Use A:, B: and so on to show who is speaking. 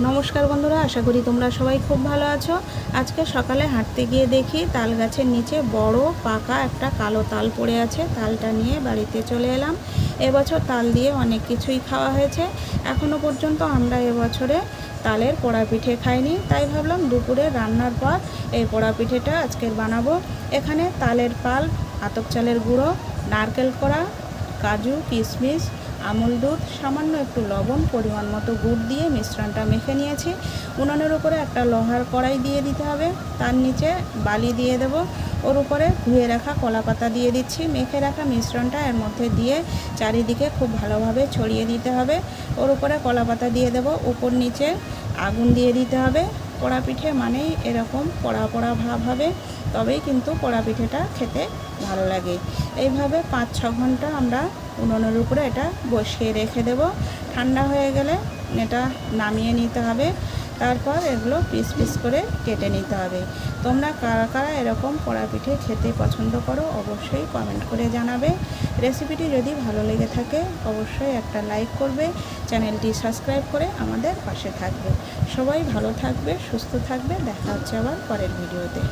A: নমস্কার বন্ধুরা, আশা করি তোমরা সবাই খুব ভালো আছো। আজকে সকালে হাঁটতে গিয়ে দেখি তাল গাছের নিচে বড় পাকা একটা কালো তাল পড়ে আছে। তালটা নিয়ে বাড়িতে চলে এলাম। এবছর তাল দিয়ে অনেক কিছুই খাওয়া হয়েছে, এখনও পর্যন্ত আমরা এবছরে তালের পোড়া পিঠে খাইনি, তাই ভাবলাম দুপুরে রান্নার পর এই পোড়া পিঠেটা আজকের বানাবো। এখানে তালের পাল, আতপ চালের গুঁড়ো, নারকেল কোড়া, কাজু, কিশমিশ, আমুল দুধ, সামান্য একটু লবণ, পরিমাণ মতো গুড় দিয়ে মিশ্রণটা মেখে নিয়েছি। উনুনের উপরে একটা লোহার কড়াই দিয়ে দিতে হবে, তার নিচে বালি দিয়ে দেব, ওর উপরে ধুয়ে রাখা কলা পাতা দিয়ে দিচ্ছি। মেখে রাখা মিশ্রণটা এর মধ্যে দিয়ে চারিদিকে খুব ভালোভাবে ছড়িয়ে দিতে হবে। ওর উপরে কলা পাতা দিয়ে দেব, উপর নিচে আগুন দিয়ে দিতে হবে। পোড়া পিঠে মানেই এরকম পোড়া পোড়া ভাব হবে, তবেই কিন্তু পোড়া পিঠেটা খেতে ভালো লাগে। এইভাবে 5-6 ঘন্টা আমরা উনুনের উপরে এটা বসিয়ে রেখে দেব। ঠান্ডা হয়ে গেলে এটা নামিয়ে নিতে হবে। তারপর এগুলো পিস পিস করে কেটে নিতে হবে। তোমরা কারা কারা এরকম পোড়া পিঠে খেতে পছন্দ করো অবশ্যই কমেন্ট করে জানাবে। রেসিপিটি যদি ভালো লেগে থাকে অবশ্যই একটা লাইক করবে, চ্যানেলটি সাবস্ক্রাইব করে আমাদের পাশে থাকবে। সবাই ভালো থাকবে, সুস্থ থাকবে। দেখা হচ্ছে আবার পরের ভিডিওতে।